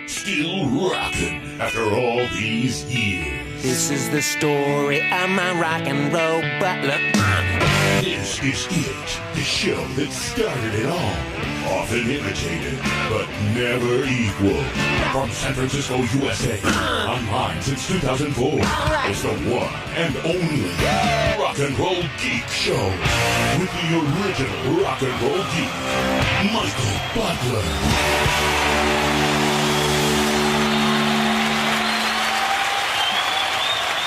Still rocking after all these years. This is the story of my rock and roll butler. This is it, the show that started it all. Often imitated, but never equal. From San Francisco, USA. Online since 2004. It's the one and only Rock and Roll Geek Show. With the original rock and roll geek, Michael Butler.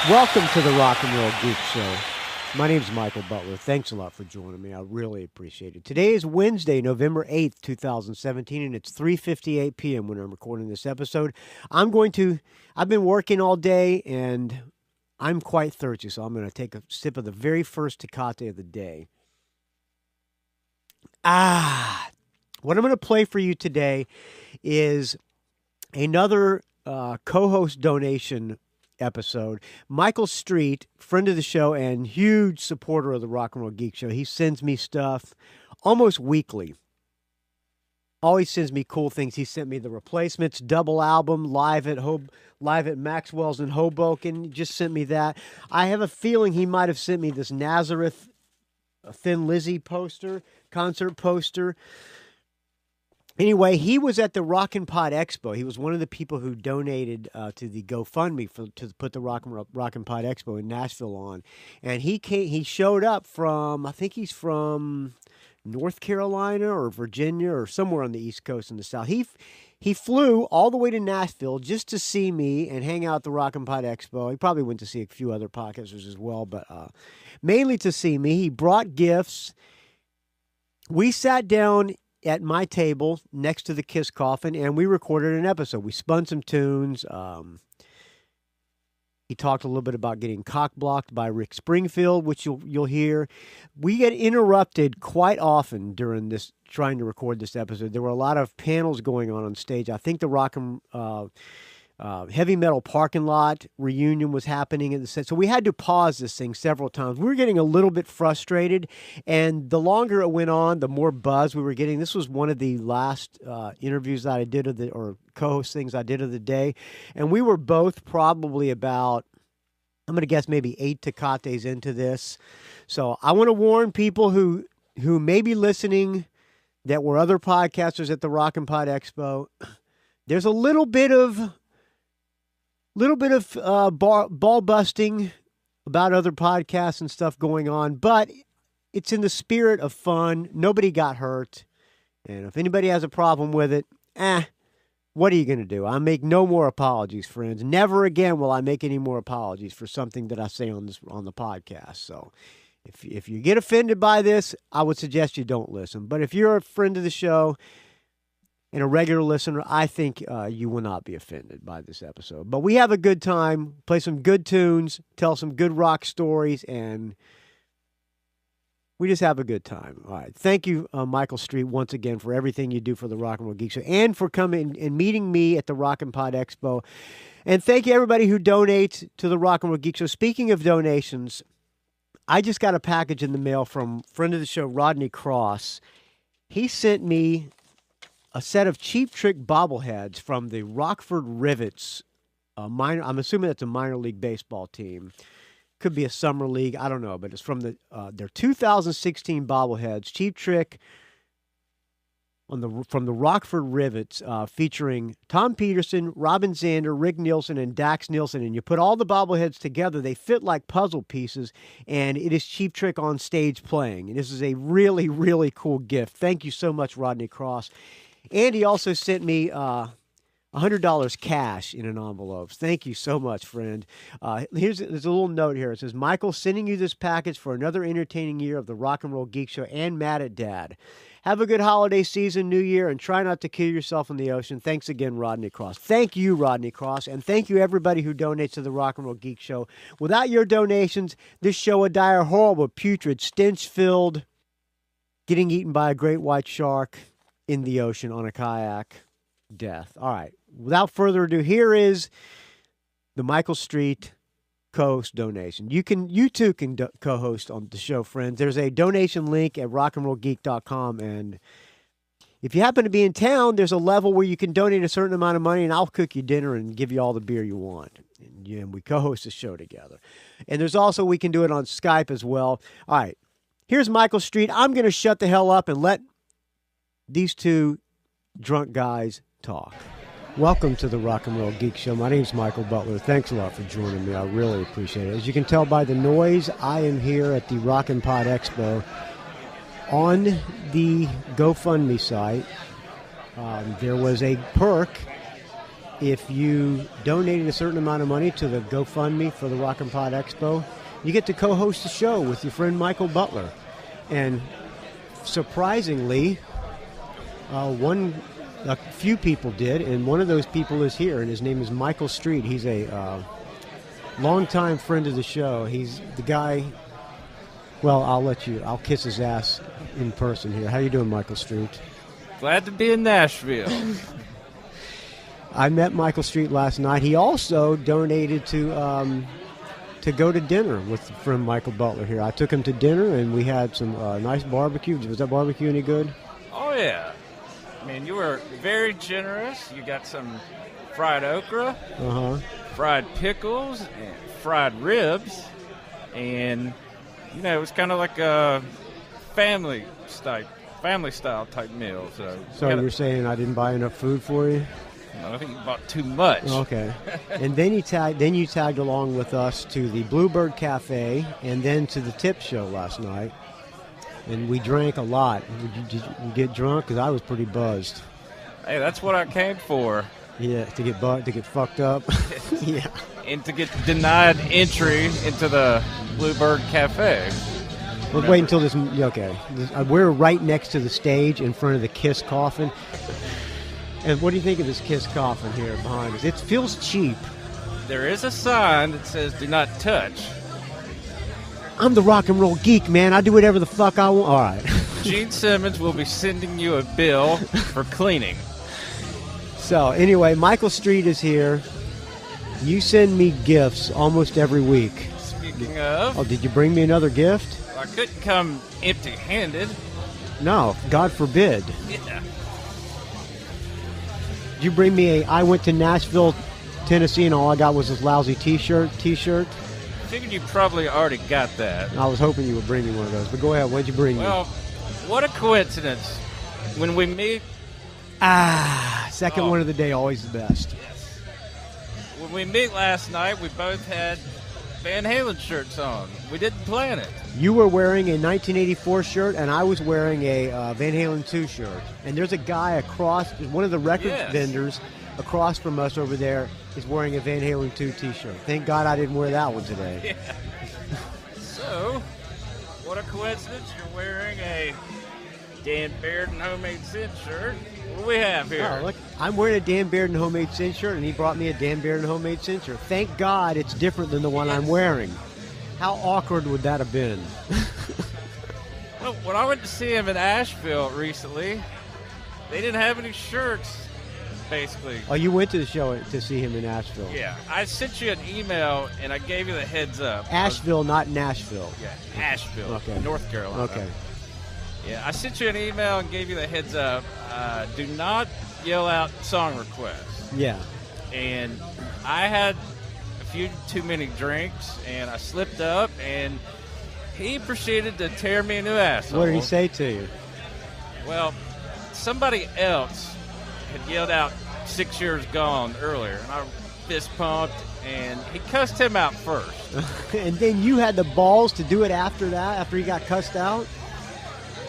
Welcome to the Rock and Roll Geek Show. My name is Michael Butler. Thanks a lot for joining me. I really appreciate it. Today is Wednesday, November 8th, 2017, and it's 3:58 p.m. when I'm recording this episode. I've been working all day, and I'm quite thirsty, so I'm going to take a sip of the very first Tecate of the day. What I'm going to play for you today is another co-host donation episode. Michael Street, friend of the show and huge supporter of the Rock and Roll Geek Show. He sends me stuff almost weekly. Always sends me cool things. He sent me the Replacements double album live at Maxwell's in Hoboken. He just sent me that. I have a feeling he might have sent me this Nazareth Thin Lizzy concert poster. Anyway, he was at the Rock and Pod Expo. He was one of the people who donated to the GoFundMe to put the Rock and Pod Expo in Nashville on. And he showed up from, I think he's from North Carolina or Virginia or somewhere on the East Coast in the South. He flew all the way to Nashville just to see me and hang out at the Rock and Pod Expo. He probably went to see a few other podcasters as well, but mainly to see me. He brought gifts. We sat down at my table next to the Kiss coffin, and we recorded an episode. We spun some tunes. He talked a little bit about getting cock-blocked by Rick Springfield, which you'll hear. We get interrupted quite often during this, trying to record this episode. There were a lot of panels going on stage. I think the Rock and Heavy Metal Parking Lot reunion was happening at the set. So we had to pause this thing several times. We were getting a little bit frustrated, and the longer it went on, the more buzz we were getting. This was one of the last interviews that I did or co-host things I did of the day, and we were both probably about, I'm going to guess maybe 8 Tecates into this. So I want to warn people who may be listening that were other podcasters at the Rock and Pod Expo. There's a little bit of ball busting about other podcasts and stuff going on, but it's in the spirit of fun. Nobody got hurt. And if anybody has a problem with it, what are you going to do? I make no more apologies, friends. Never again will I make any more apologies for something that I say on the podcast. So if you get offended by this, I would suggest you don't listen. But if you're a friend of the show and a regular listener, I think you will not be offended by this episode. But we have a good time, play some good tunes, tell some good rock stories, and we just have a good time. All right. Thank you, Michael Street, once again, for everything you do for the Rock and Roll Geek Show and for coming and meeting me at the Rock and Pod Expo. And thank you, everybody who donates to the Rock and Roll Geek Show. Speaking of donations, I just got a package in the mail from friend of the show, Rodney Cross. He sent me a set of Cheap Trick bobbleheads from the Rockford Rivets. I'm assuming that's a minor league baseball team. Could be a summer league. I don't know, but it's from their 2016 bobbleheads. Cheap Trick from the Rockford Rivets, featuring Tom Peterson, Robin Zander, Rick Nielsen, and Dax Nielsen. And you put all the bobbleheads together, they fit like puzzle pieces, and it is Cheap Trick on stage playing. And this is a really, really cool gift. Thank you so much, Rodney Cross. And he also sent me $100 cash in an envelope. Thank you so much, friend. There's a little note here. It says, Michael, sending you this package for another entertaining year of the Rock and Roll Geek Show and Mad at Dad. Have a good holiday season, New Year, and try not to kill yourself in the ocean. Thanks again, Rodney Cross. Thank you, Rodney Cross, and thank you, everybody who donates to the Rock and Roll Geek Show. Without your donations, this show would die a horrible, putrid, stench-filled, getting eaten by a great white shark in the ocean on a kayak death. All right. Without further ado, here is the Michael Street co-host donation. You too can co-host on the show, friends. There's a donation link at rockandrollgeek.com, and if you happen to be in town, there's a level where you can donate a certain amount of money, and I'll cook you dinner and give you all the beer you want. And we co-host the show together. And there's also, we can do it on Skype as well. All right, here's Michael Street. I'm going to shut the hell up and let these two drunk guys talk. Welcome to the Rock and Roll Geek Show. My name's Michael Butler. Thanks a lot for joining me. I really appreciate it. As you can tell by the noise, I am here at the Rock and Pod Expo on the GoFundMe site. There was a perk if you donated a certain amount of money to the GoFundMe for the Rock and Pod Expo. You get to co-host the show with your friend Michael Butler. And surprisingly, a few people did, and one of those people is here, and his name is Michael Street. He's a longtime friend of the show. He's the guy, well, I'll kiss his ass in person here. How you doing, Michael Street? Glad to be in Nashville. I met Michael Street last night. He also donated to go to dinner with friend Michael Butler here. I took him to dinner, and we had some nice barbecue. Was that barbecue any good? Oh, yeah. I mean, you were very generous. You got some fried okra, fried pickles, and fried ribs. And, you know, it was kind of like a family style type meal. So you're saying I didn't buy enough food for you? No, I think you bought too much. Okay. And then you tagged along with us to the Bluebird Cafe and then to the Tip Show last night. And we drank a lot. Did you get drunk? Because I was pretty buzzed. Hey, that's what I came for. Yeah, to get fucked up. Yeah. And to get denied entry into the Bluebird Cafe. We'll wait until this. Okay. We're right next to the stage in front of the Kiss coffin. And what do you think of this Kiss coffin here behind us? It feels cheap. There is a sign that says "Do not touch." I'm the rock and roll geek, man. I do whatever the fuck I want. All right. Gene Simmons will be sending you a bill for cleaning. So, anyway, Michael Street is here. You send me gifts almost every week. Speaking of... Oh, did you bring me another gift? I couldn't come empty-handed. No, God forbid. Yeah. Did you bring me I went to Nashville, Tennessee, and all I got was this lousy T-shirt? I figured you probably already got that. I was hoping you would bring me one of those, but go ahead. What'd you bring me? Well, what a coincidence. When we meet... Second one of the day, always the best. Yes. When we meet last night, we both had Van Halen shirts on. We didn't plan it. You were wearing a 1984 shirt, and I was wearing a Van Halen 2 shirt. And there's a guy across, one of the record vendors across from us over there is wearing a Van Halen 2 T-shirt. Thank God I didn't wear that one today. Yeah. So, what a coincidence. You're wearing a Dan Baird and Homemade Sin shirt. What do we have here? Oh, look, I'm wearing a Dan Baird and Homemade Sin shirt, and he brought me a Dan Baird and Homemade Sin shirt. Thank God it's different than the one I'm wearing. How awkward would that have been? Well, when I went to see him in Asheville recently, they didn't have any shirts. Basically. Oh, you went to the show to see him in Asheville. Yeah. I sent you an email, and I gave you the heads up. Asheville, not Nashville. Yeah, Asheville, okay. North Carolina. Okay. Yeah, I sent you an email and gave you the heads up. Do not yell out song requests. Yeah. And I had a few too many drinks, and I slipped up, and he proceeded to tear me a new asshole. What did he say to you? Well, somebody else had yelled out 6 years gone earlier, and I fist pumped, and he cussed him out first. And then you had the balls to do it after that, after he got cussed out?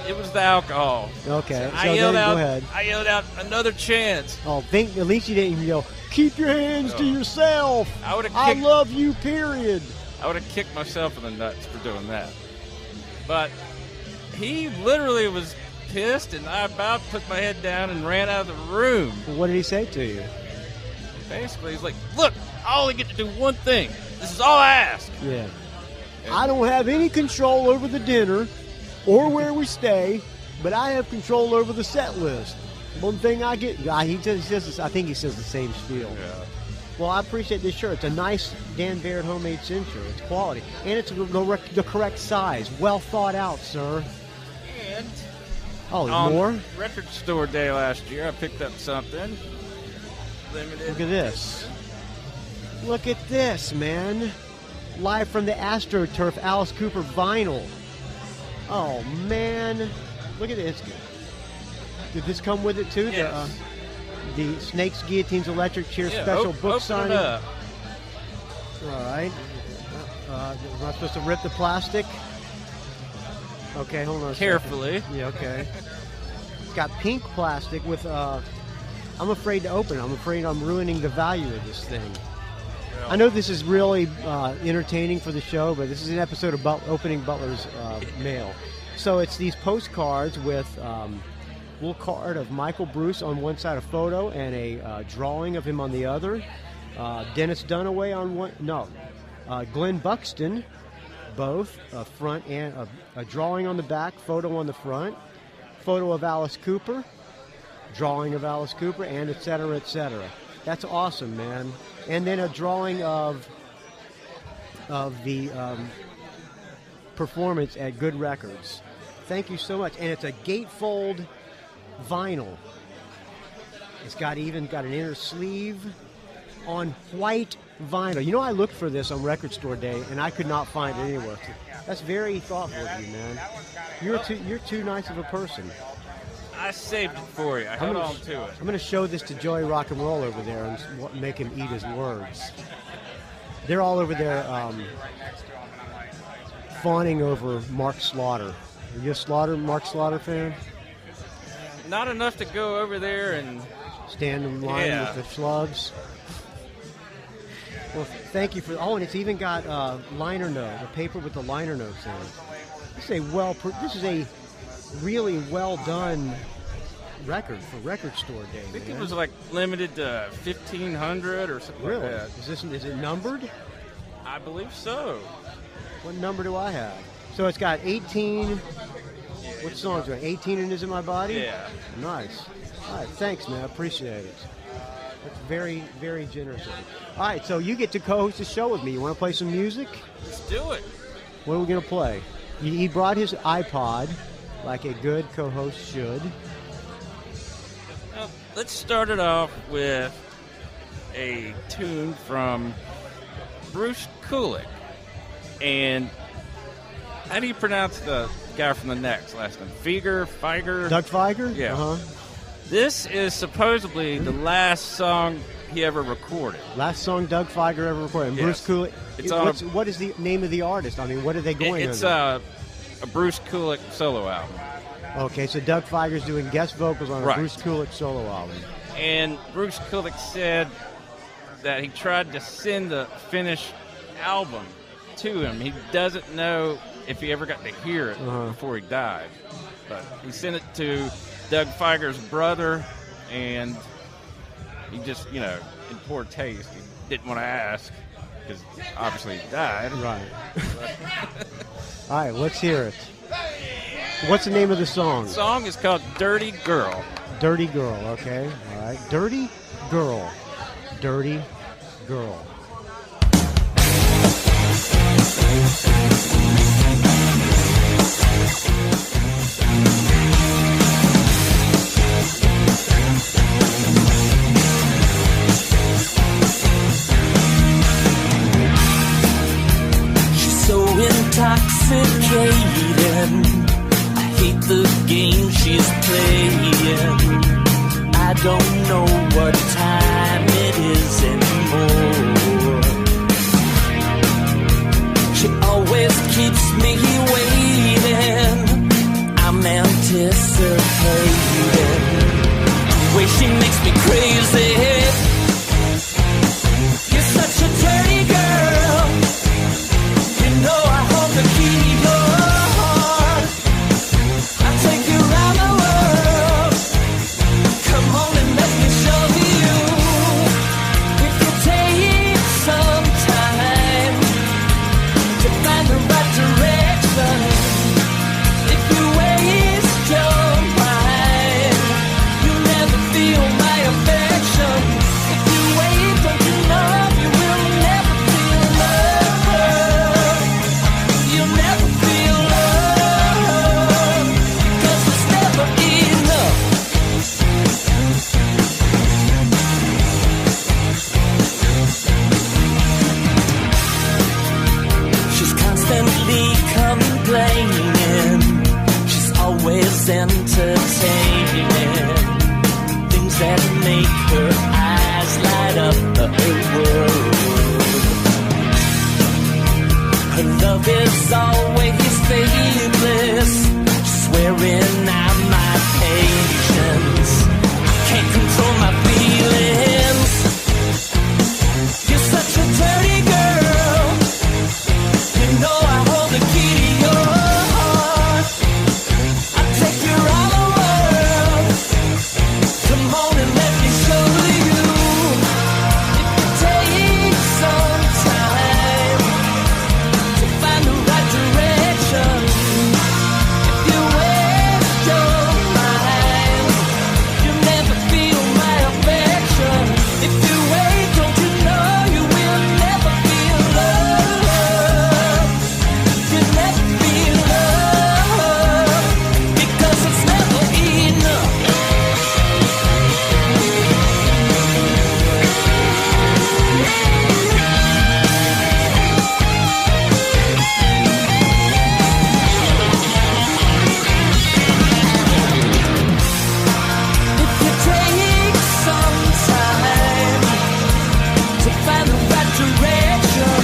It was the alcohol. Okay, so I yelled then out, go ahead. I yelled out another chance. Oh, at least you didn't even yell, keep your hands to yourself. I love you, period. I would have kicked myself in the nuts for doing that. But he literally was pissed, and I about put my head down and ran out of the room. Well, what did he say to you? Basically, he's like, look, I only get to do one thing. This is all I ask. Yeah. I don't have any control over the dinner or where we stay, but I have control over the set list. One thing I get, I think he says the same spiel. Yeah. Well, I appreciate this shirt. It's a nice Dan Baird homemade Sin shirt. It's quality. And it's the correct size. Well thought out, sir. And Oh, there's On more? Record Store Day last year, I picked up something. Limited. Look at this. Look at this, man. Live from the AstroTurf, Alice Cooper vinyl. Oh, man. Look at this. Did this come with it, too? Yes. The Snakes, Guillotines, Electric Chair special book open signing. it up. All right. Am I supposed to rip the plastic? Okay, hold on a Carefully. second. Yeah, okay. It's got pink plastic with, I'm afraid to open it. I'm afraid I'm ruining the value of this thing. I know this is really entertaining for the show, but this is an episode of opening Butler's mail. So it's these postcards with a little card of Michael Bruce on one side, a photo, and a drawing of him on the other. Dennis Dunaway on one, Glenn Buxton, both, a front and a drawing on the back, photo on the front, photo of Alice Cooper, drawing of Alice Cooper, and et cetera, et cetera. That's awesome, man. And then a drawing of the performance at Good Records. Thank you so much. And it's a gatefold vinyl. It's got an inner sleeve on white vinyl. You know, I looked for this on Record Store Day, and I could not find it anywhere. That's very thoughtful of you, man. You're too nice of a person. I saved it for you. I held on to it. I'm going to show this to Joey Rock and Roll over there and make him eat his words. They're all over there fawning over Mark Slaughter. Are you a Mark Slaughter fan? Not enough to go over there and stand in line with the slugs. Well, thank you for. Oh, and it's even got liner note, a paper with the liner notes in it. This is a really well done record for Record Store Day. I think it was like limited to 1,500 or something really? like that. Is it numbered? I believe so. What number do I have? So it's got 18. What songs are 18 and Is in My Body? Yeah. Nice. All right, thanks, man. I appreciate it. That's very, very generous of you. All right, so you get to co-host a show with me. You want to play some music? Let's do it. What are we going to play? He brought his iPod, like a good co-host should. Well, let's start it off with a tune from Bruce Kulick. And how do you pronounce the guy from the Next last name? Feiger? Doug Feiger? Yeah. Uh-huh. This is supposedly the last song he ever recorded. Last song Doug Feiger ever recorded. And Yes. Bruce Kulick. What is the name of the artist? I mean, what are they going It's under? a Bruce Kulick solo album. Okay, so Doug Feiger's doing guest vocals on a Right. Bruce Kulick solo album. And Bruce Kulick said that he tried to send the finished album to him. He doesn't know if he ever got to hear it before he died. But he sent it to Doug Feiger's brother, and he just, in poor taste, he didn't want to ask because obviously he died. Right. All right, let's hear it. What's the name of the song? The song is called Dirty Girl. Dirty Girl, okay. All right. Dirty Girl. Dirty Girl. She's so intoxicating. I hate the game she's playing. I don't know what time it is anymore. She always keeps me waiting. I'm anticipating. The way she makes me crazy. You're such a dirty girl. You know I hold the key to your heart. I'll take you around the world. Come on and let me show you. If you take some time to find the right direction, if you waste your mind, you never feel my affection. that make her eyes light up the whole world. Her love is always faithless, just wearing out my patience. I can't control my feelings. You're such a dirty girl. You know I hold the key to your heart. I take you around the world. Come on and let me show you. If you take some time to find the right direction, if you waste your mind, you'll never feel my affection. If you wait, don't you know you will never feel love? You'll never feel love, because it's never enough. If you take some time to find the right direction,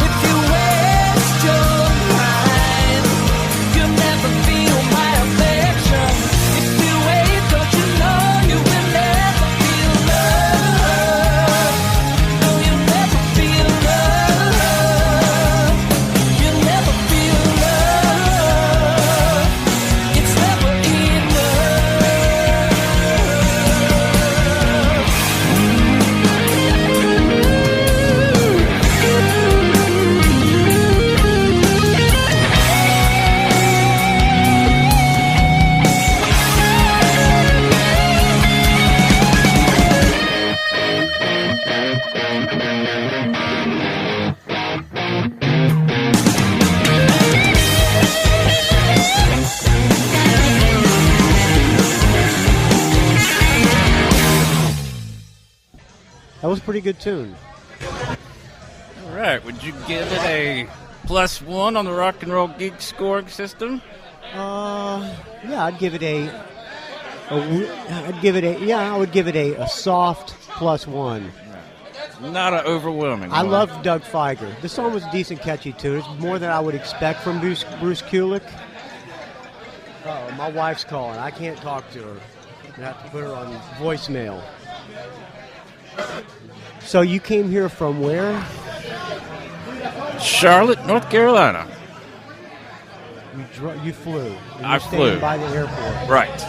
if you waste your mind, you'll never feel my affection. If you wait, don't you know you will never feel love? No, you'll never feel love. You'll never feel love. It's never enough. That was a pretty good tune. All right. Would you give it a +1 on the Rock and Roll Geek scoring system? Yeah, I'd give it I would give it a soft +1. Not an overwhelming I one. love Doug Feiger. This song was a decent, catchy tune. It's more than I would expect from Bruce Kulick. Oh, my wife's calling. I can't talk to her. I have to put her on voicemail. So you came here from where? Charlotte, North Carolina. You flew. And I you're staying flew. by the airport. Right.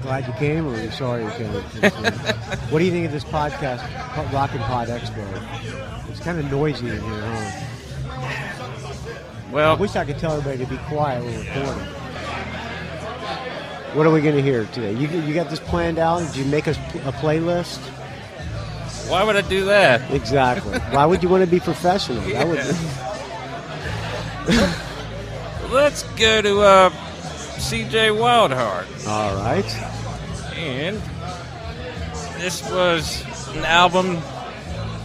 Glad you came, or are you sorry you came? What do you think of this podcast, Rockin' Pod Expo? It's kind of noisy in here, huh? I Well, wish I could tell everybody to be quiet when we're recording. What are we going to hear today? You got this planned out? Did you make us a playlist? why would I do that? Exactly. Why would you want to be professional? That would. Let's go to C.J. Wildheart. All right. And this was an album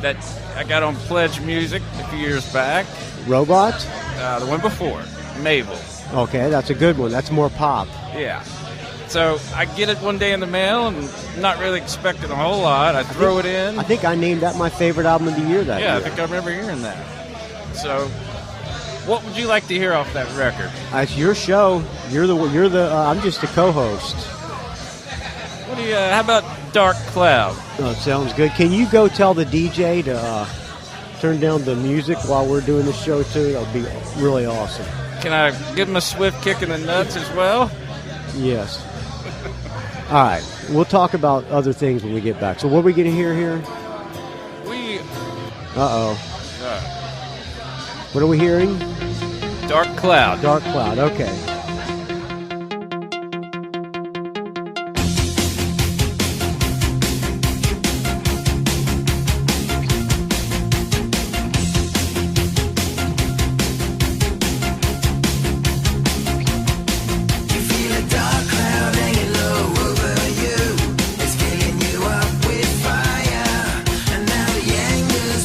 that I got on Pledge Music a few years back. Robot? The one before, Mabel. Okay, that's a good one. That's more pop. Yeah. So I get it one day in the mail and not really expecting a whole lot. I throw it in. I think I named that my favorite album of the year that Yeah, I year. think I remember hearing that. So what would you like to hear off that record? It's your show. You're the. I'm just a co-host. What do you? How about Dark Cloud? Oh, it sounds good. Can you go tell the DJ to turn down the music while we're doing the show too? That would be really awesome. Can I give him a swift kick in the nuts as well? Yes. All right. We'll talk about other things when we get back. So what are we going to hear here? We Uh-oh. What are we hearing? Dark Cloud. Dark Cloud. Okay.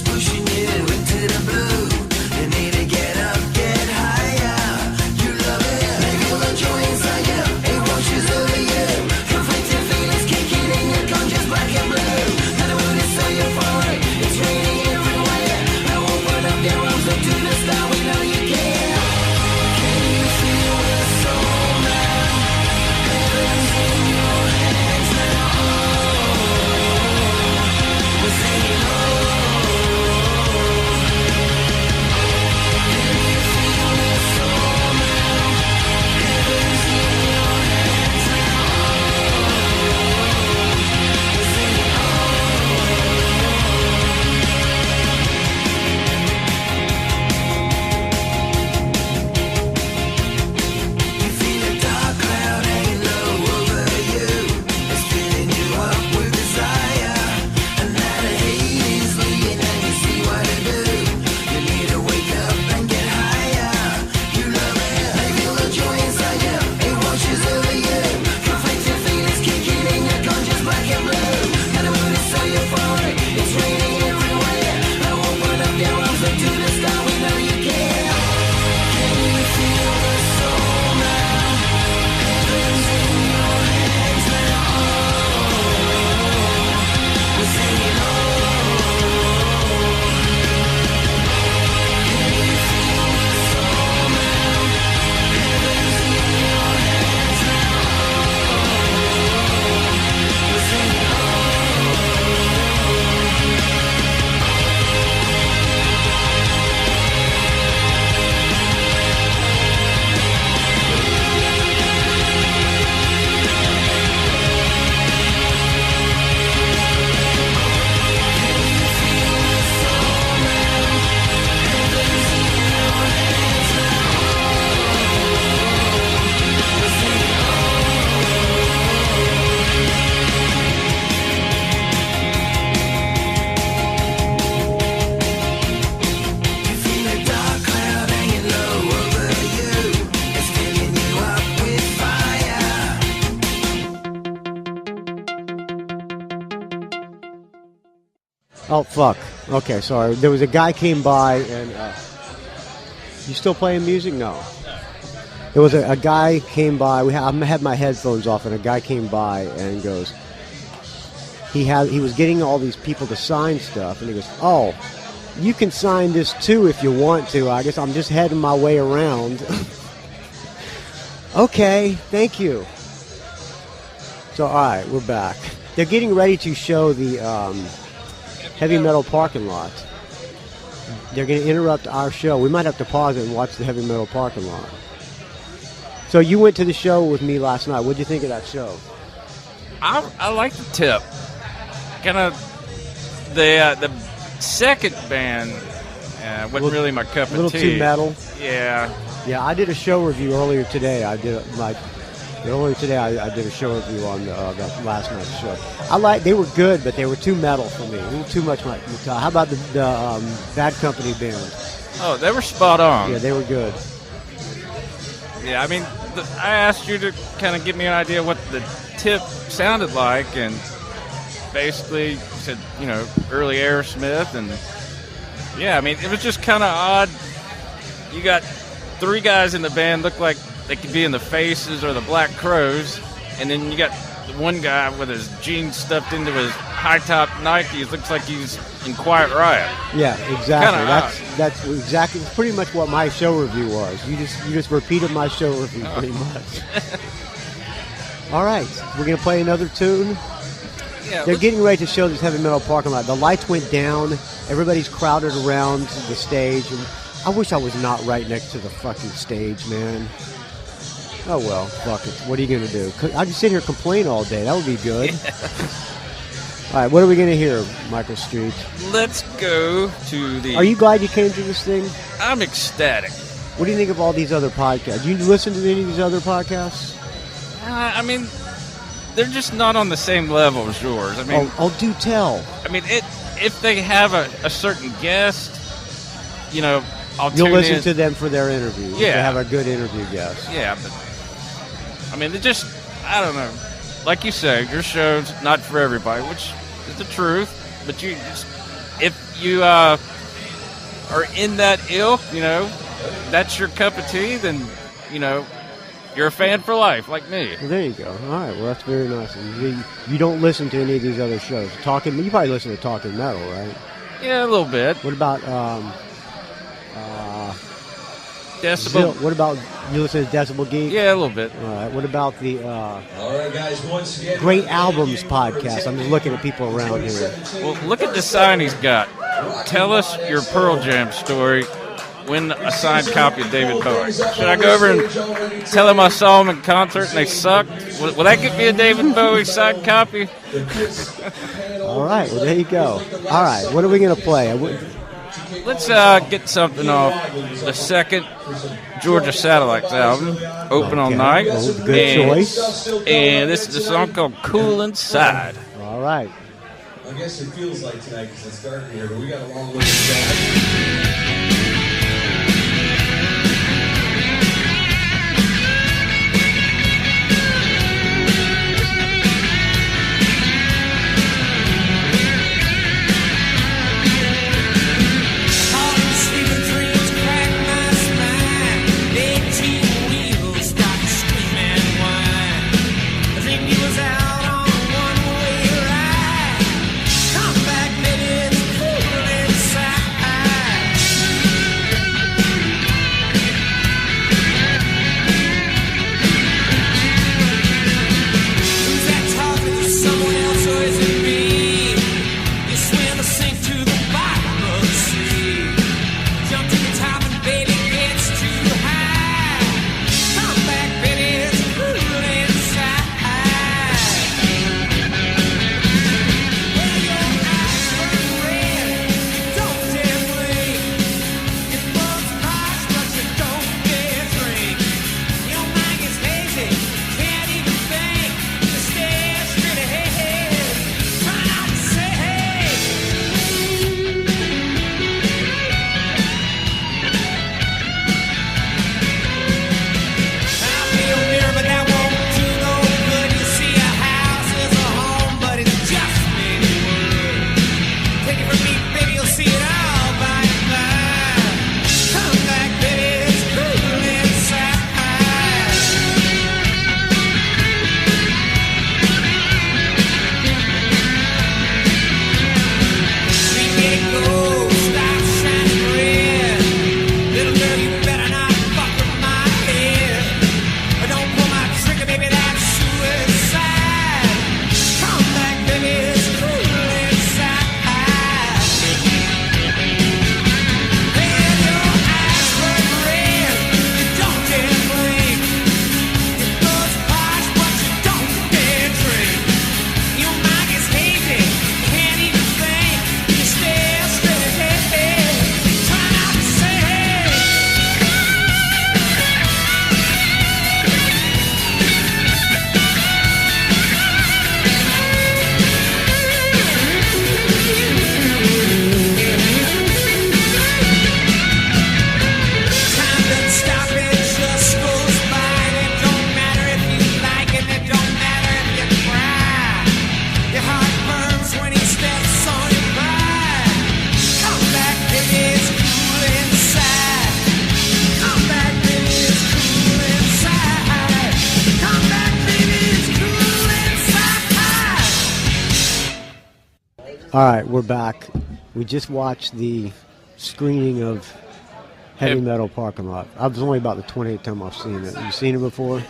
Pushing you into the blue. You need to get up, get higher. You love it. Oh, fuck. Okay, sorry. There was a guy came by and... you still playing music? No. There was a guy came by. I had my headphones off, and a guy came by and goes... He was getting all these people to sign stuff, and he goes, "Oh, you can sign this too if you want to. I guess I'm just heading my way around." Okay, thank you. So, all right, we're back. They're getting ready to show the heavy metal parking lot. They're going to interrupt our show. We might have to pause it and watch the heavy metal parking lot. So you went to the show with me last night. What did you think of that show? I like the tip. Kind of the second band wasn't really my cup of tea. A little too metal. Yeah. Yeah, I did a show review earlier today. I did a show review on that last night's show. They were good, but they were too metal for me. A little too much. How about the Bad Company band? Oh, they were spot on. Yeah, they were good. Yeah, I mean, I asked you to kind of give me an idea what the tip sounded like, and basically said, early Aerosmith, and yeah, I mean, it was just kind of odd. You got 3 guys in the band look like they could be in the Faces or the Black Crows, and then you got one guy with his jeans stuffed into his high-top Nikes. Looks like he's in Quiet Riot. Yeah, exactly. Kinda That's exactly. It's pretty much what my show review was. You just repeated my show review pretty much. All right, we're gonna play another tune. Yeah, they're getting ready to show this heavy metal parking lot. The lights went down. Everybody's crowded around the stage, and I wish I was not right next to the fucking stage, man. Oh well, fuck it. What are you gonna do? I can sit here and complain all day. That would be good. Yeah. All right, what are we gonna hear, Michael Street? Let's go to the... Are you glad you came to this thing? I'm ecstatic. What do you think of all these other podcasts? Do you listen to any of these other podcasts? I mean, they're just not on the same level as yours. I mean, do tell. I mean, if they have a certain guest, You'll listen to them for their interview. Yeah. They have a good interview guest. Yeah, but I mean, they just, I don't know. Like you say, your show's not for everybody, which is the truth. But if you are in that ilk, that's your cup of tea, then, you're a fan for life, like me. Well, there you go. All right, well, that's very nice. You don't listen to any of these other shows. You probably listen to Talking Metal, right? Yeah, a little bit. What about Decibel? What about, you listen to Decibel Geek? Yeah, a little bit. All right, what about the all right, guys, once again, Great Albums podcast? I'm just looking at people around here. Well, look at the sign he's got. Tell us your Pearl Jam story. Win a signed copy of David Bowie. Should I go over and tell him I saw him in concert and they sucked? Will that get me a David Bowie signed copy? All right, well, there you go. All right, what are we going to play? Let's get something off the second Georgia Satellites album, Open All Night. Good choice. And this is a song called Cool Inside. All right. I guess it feels like tonight because it's dark in here, but we got a long way to go. Come back, baby, it's cool inside. All right, we're back. We just watched the screening of Heavy Metal Parking Lot. I was only about the 28th time I've seen it. You seen it before?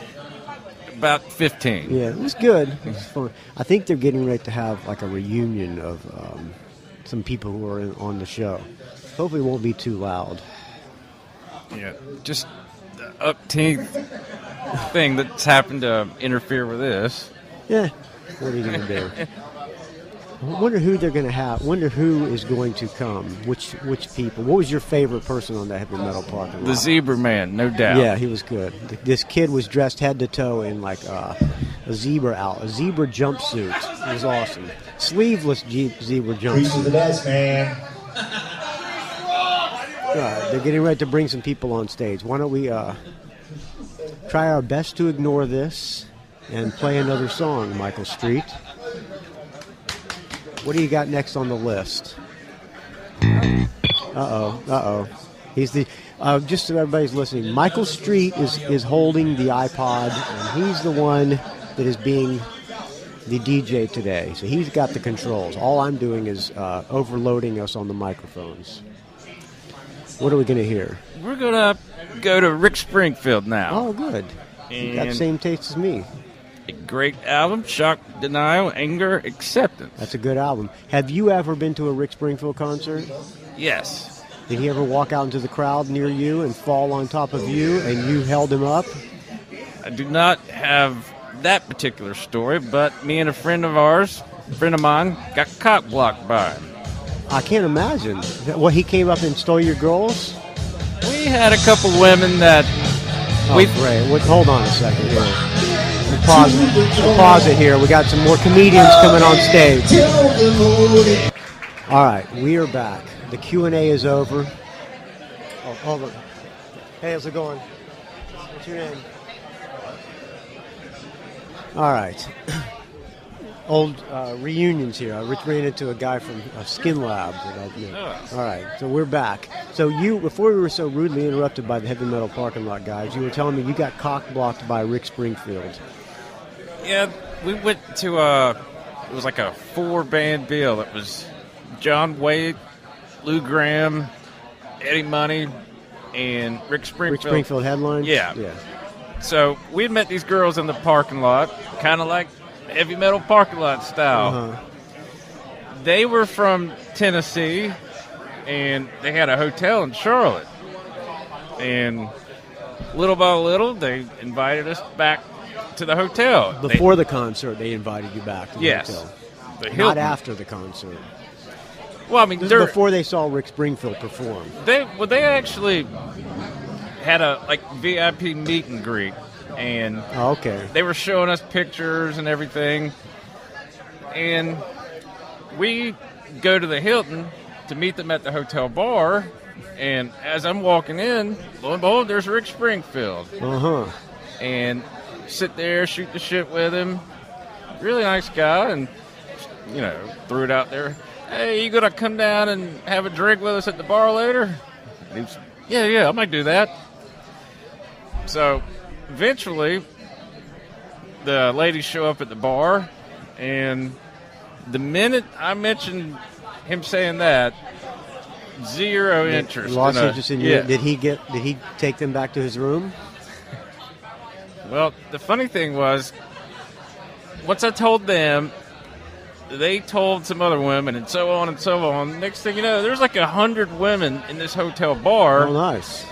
About 15. Yeah, it was good. It was fun. I think they're getting ready to have like a reunion of some people who are on the show. Hopefully it won't be too loud. Yeah, just the upteenth thing that's happened to interfere with this. Yeah, what are you going to do? I wonder who they're going to have. Wonder who is going to come. Which people? What was your favorite person on that Heavy Metal Parking Lot? The Zebra Man, no doubt. Yeah, he was good. This kid was dressed head to toe in like a zebra jumpsuit. It was awesome. Sleeveless zebra jumpsuit. the best, man. They're getting ready to bring some people on stage. Why don't we try our best to ignore this and play another song, Michael Street? What do you got next on the list? Uh-oh. He's the just so everybody's listening, Michael Street is holding the iPod, and he's the one that is being the DJ today. So he's got the controls. All I'm doing is overloading us on the microphones. What are we going to hear? We're going to go to Rick Springfield now. Oh, good. You got the same taste as me. A great album, Shock, Denial, Anger, Acceptance. That's a good album. Have you ever been to a Rick Springfield concert? Yes. Did he ever walk out into the crowd near you and fall on top of you and you held him up? I do not have that particular story, but me and a friend of mine, got cock blocked by him. I can't imagine. What, he came up and stole your girls? We had a couple women that... Great. Hold on a second here. We'll pause it here. We got some more comedians coming on stage. All right, we are back. The Q&A is over. Oh, hold on. Hey, how's it going? What's your name? All right. Old reunions here. I ran into a guy from Skin Lab that I knew. All right, so we're back. So before we were so rudely interrupted by the Heavy Metal Parking Lot guys, you were telling me you got cock blocked by Rick Springfield. Yeah, we went to it was like a 4-band bill. It was John Waite, Lou Graham, Eddie Money, and Rick Springfield. Rick Springfield headlines? Yeah. So we met these girls in the parking lot, kind of like Heavy Metal Parking Lot style. Uh-huh. They were from Tennessee, and they had a hotel in Charlotte. And little by little, they invited us back to the hotel. Before the concert, they invited you back to the hotel. Not after the concert. Well, I mean, this is before they saw Rick Springfield perform. They actually had a VIP meet and greet, and they were showing us pictures and everything. And we go to the Hilton to meet them at the hotel bar, and as I'm walking in, lo and behold, there's Rick Springfield. And sit there, shoot the shit with him. Really nice guy, and threw it out there. Hey, you gonna come down and have a drink with us at the bar later? Yeah, I might do that. So eventually, the ladies show up at the bar, and the minute I mentioned him saying that, zero interest. Lost interest in you. Yeah. Did he take them back to his room? Well, the funny thing was, once I told them, they told some other women, and so on and so on. Next thing you know, there's like 100 women in this hotel bar. Oh, nice.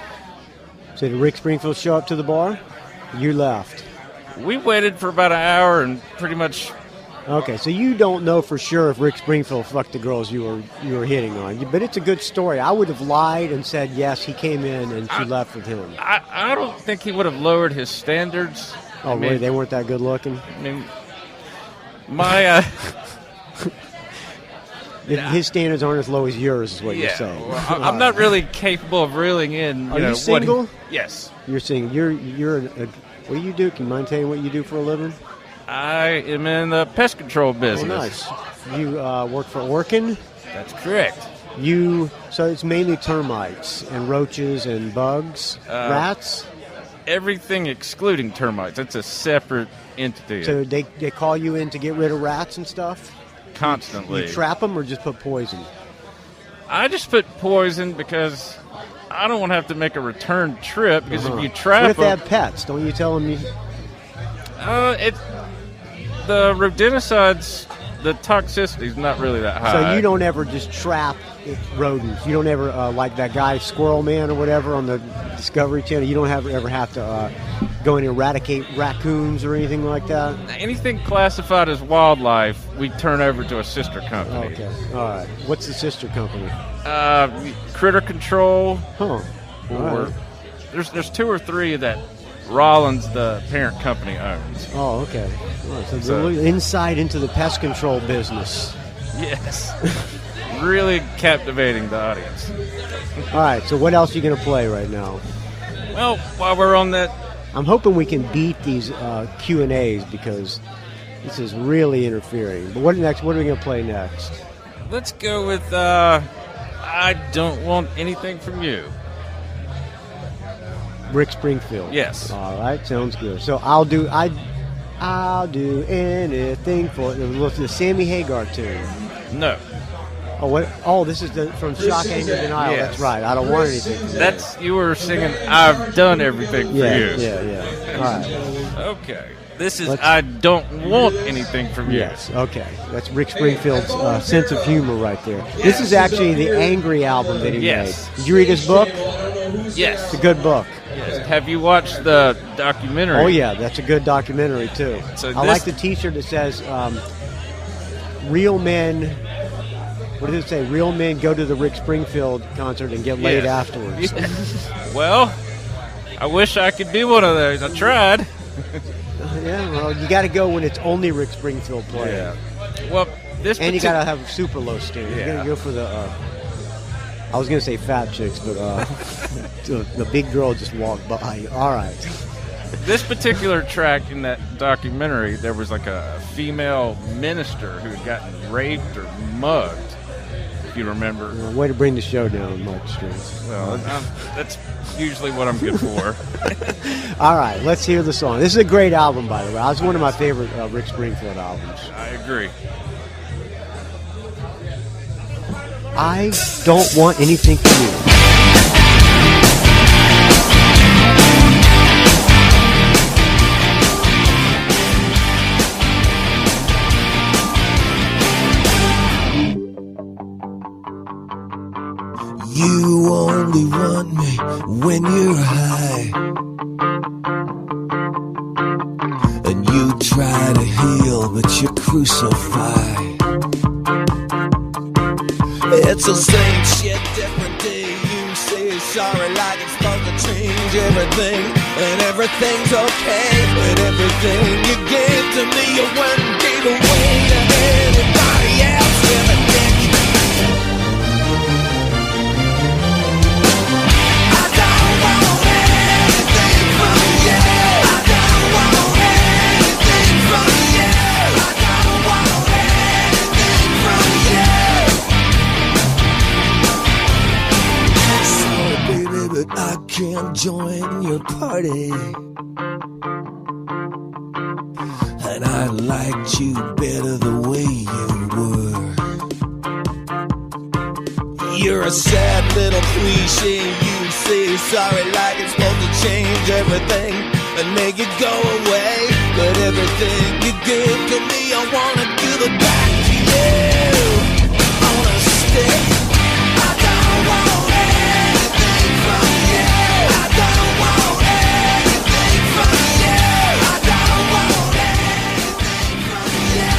So did Rick Springfield show up to the bar? You left. We waited for about an hour and pretty much... Okay, so you don't know for sure if Rick Springfield fucked the girls you were hitting on. But it's a good story. I would have lied and said, yes, he came in and she left with him. I don't think he would have lowered his standards. Oh, really? They weren't that good looking? I mean, my... His standards aren't as low as yours, is what you're saying. Well, I'm not really capable of reeling in. Are you single? Yes. You're single. What do you do? Can you mind telling what you do for a living? I am in the pest control business. Oh, nice. You work for Orkin? That's correct. So it's mainly termites and roaches and bugs, rats? Everything excluding termites. It's a separate entity. So they call you in to get rid of rats and stuff? constantly. You trap them or just put poison? I just put poison because I don't want to have to make a return trip. Because if you trap What if they them, have pets? Don't you tell them? The rodenticides, the toxicity is not really that high. So you don't ever just trap rodents. You don't ever like that guy Squirrel Man or whatever on the Discovery Channel. You don't ever have to go and eradicate raccoons or anything like that. Anything classified as wildlife, we turn over to a sister company. Okay, all right. What's the sister company? Critter Control. Huh. All Or right. there's 2 or 3 that Rollins, the parent company, owns. Oh, okay. All right, so So- the insight into the pest control business. Yes. Really captivating the audience. All right, so what else are you going to play right now? Well, while we're on that, I'm hoping we can beat these Q&As because this is really interfering. But what next? What are we going to play next? let's go with I Don't Want Anything From You. Rick Springfield. Yes. All right, sounds good. So I'll do anything for the Sammy Hagar tune. No. Oh, what? Oh, this is from Shock, Anger, Denial. Yes. That's right. I don't want anything. From you. That's, you were singing I've Done Everything For yeah, You. yeah. All right. Okay. This is Let's- I Don't Want Anything From You. Yes. Okay. That's Rick Springfield's sense of humor right there. This is actually the Angry album that he Yes. made. Did you read his book? Yes. It's a good book. Yes. Have you watched the documentary? Oh yeah, that's a good documentary too. So I this- like the T-shirt that says "Real men." What does it say? Real men go to the Rick Springfield concert and get laid Yes. afterwards. Well, I wish I could be one of those. I tried. Yeah, well, you got to go when it's only Rick Springfield playing, Well, this and you partic- got to have super low standards. You got Yeah. to go for the. I was gonna say fat chicks, but the big girl just walked by. All right. This particular track in that documentary, there was like a female minister who had gotten raped or mugged, if you remember. Way to bring the show down, Mike Strings. Well, that's usually what I'm good for. All right, let's hear the song. This is a great album, by the way. It's one of my favorite Rick Springfield albums. I agree. I don't want anything from you. You only want me when you're high, and you try to heal, but you crucify. It's the same shit, different day. You say sorry like it's supposed to change everything, and everything's okay. But everything you gave to me, you went and gave away to anybody else with a dick. I don't want anything from you. I don't want anything from you. I don't want anything from you. Sorry, baby, but I can't join your party. And I liked you better the way you were. You're a sad little cliche. You say sorry like it's supposed to change everything and make it go away. But everything you give to me, I wanna give it back to you on a stick. I don't want anything from you. I don't want anything from you. I don't want anything from you.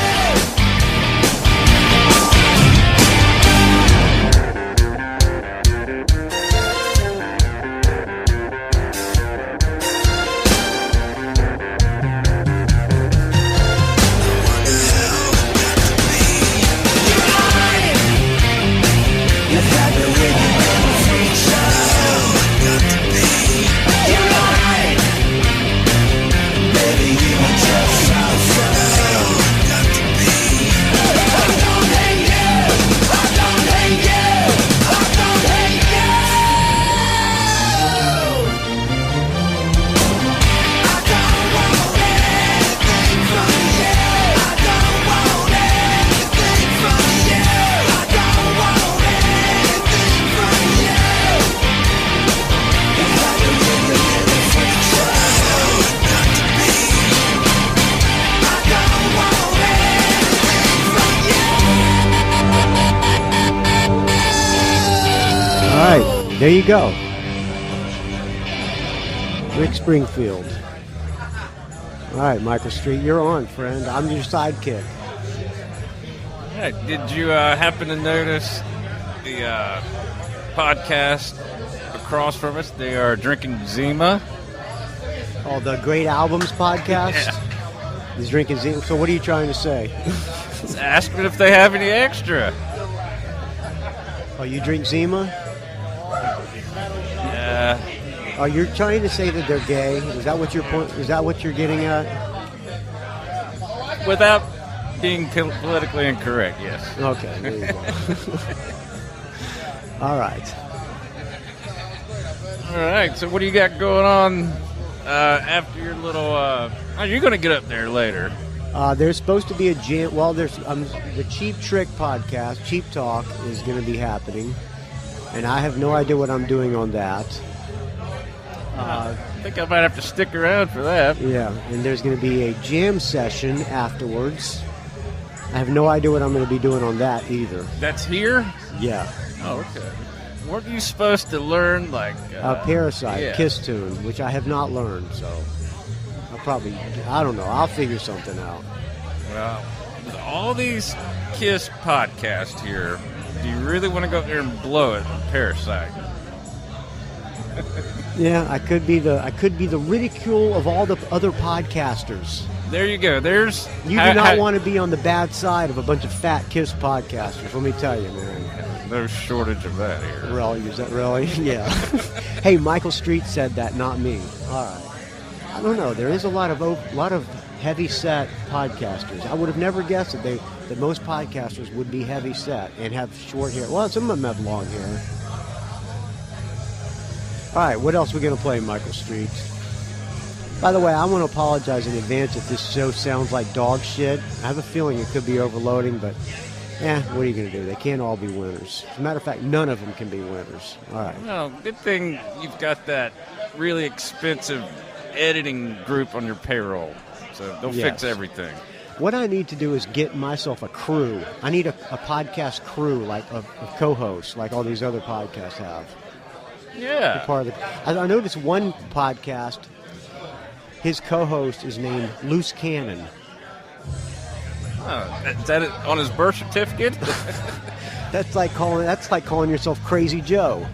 There you go. Rick Springfield. All right, Michael Street, you're on, friend. I'm your sidekick. Hey, did you happen to notice the podcast across from us? They are drinking Zima. Oh, the Great Albums podcast? Yeah. He's drinking Zima. So what are you trying to say? Just asking if they have any extra. Oh, you drink Zima? Yeah. Oh, you're trying to say that they're gay? Is that what your point? Is that what you're getting at? Without being politically incorrect, yes. Okay, there you go. All right. All right, so what do you got going on after your little... oh, you're going to get up there later. There's supposed to be a jam. Well, there's the Cheap Trick podcast, Cheap Talk, is going to be happening, and I have no idea what I'm doing on that. I think I might have to stick around for that. Yeah, and there's going to be a jam session afterwards. I have no idea what I'm going to be doing on that either. That's here? Yeah. Oh, okay. Weren't you supposed to learn, like... Parasite, yeah. Kiss Tune, which I have not learned, so... I don't know. I'll figure something out. Well, with all these Kiss podcasts here, do you really want to go up there and blow it on Parasite? Yeah, I could be the ridicule of all the other podcasters. There you go. There's... You do not want to be on the bad side of a bunch of fat Kiss podcasters, let me tell you, man. No shortage of that here. Really? Is that really? Yeah. Hey, Michael Street said that, not me. All right. I don't know. There is a lot of heavy set podcasters. I would have never guessed that most podcasters would be heavy set and have short hair. Well, some of them have long hair. All right, what else are we going to play, Michael Street? By the way, I want to apologize in advance if this show sounds like dog shit. I have a feeling it could be overloading, but what are you going to do? They can't all be winners. As a matter of fact, none of them can be winners. All right. Well, good thing you've got that really expensive editing group on your payroll, so they'll fix everything. What I need to do is get myself a crew. I need a podcast crew, like a co-host, like all these other podcasts have. Yeah. I noticed one podcast, his co-host is named Loose Cannon. Oh, is that it on his birth certificate? That's like calling yourself Crazy Joe.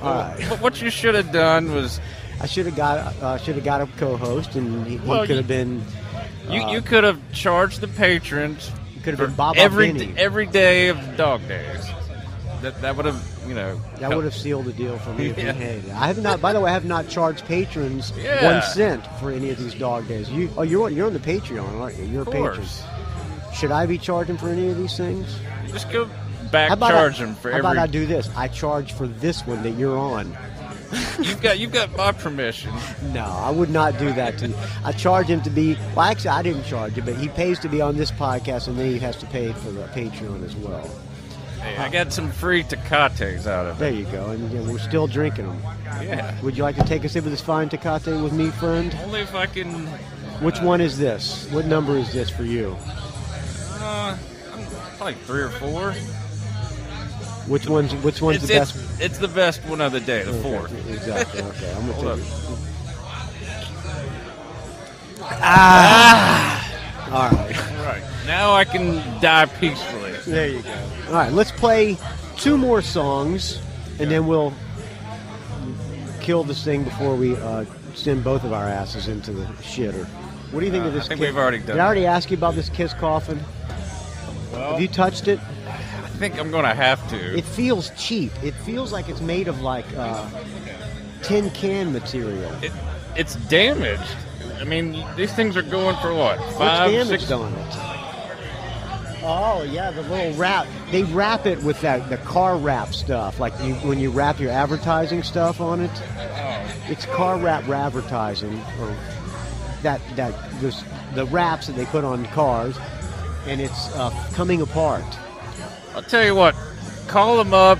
All right. What you should have done was... I should have got a co-host, and he could have been. You could have charged the patrons. Could have been Bob every day of dog days. That would have That would have sealed the deal for me if you hated it. I have not. By the way, I have not charged patrons 1 cent for any of these dog days. You're on the Patreon, aren't you? You're a patron. Should I be charging for any of these things? Just go back charge them for every. How about I do this? I charge for this one that you're on. You've got my permission. No, I would not do that to you. I charge him to be. Well, actually, I didn't charge him, but he pays to be on this podcast, and then he has to pay for the Patreon as well. Hey, I got some free Tecates out of it. There you go, and we're still drinking them. Yeah. Would you like to take a sip of this fine Tecate with me, friend? Only if I can. Which one is this? What number is this for you? Probably 3 or 4. Which one's the best? It's the best one of the day, the 4th. Exactly. Okay, I'm Hold gonna up. All right. All right. Now I can die peacefully. There you go. All right, let's play 2 more songs, and then we'll kill this thing before we send both of our asses into the shitter. What do you think of this? I think we've already done. Did I already ask you about this Kiss coffin? Well, Have you touched it? I think I'm going to have to. It feels cheap. It feels like it's made of like tin can material. It's damaged. I mean, these things are going for what? What's 5, damaged 6? on it? Oh yeah, the little wrap. They wrap it with the car wrap stuff, like when you wrap your advertising stuff on it. Oh. It's car wrap advertising, or the wraps that they put on cars, and it's coming apart. I'll tell you what. Call them up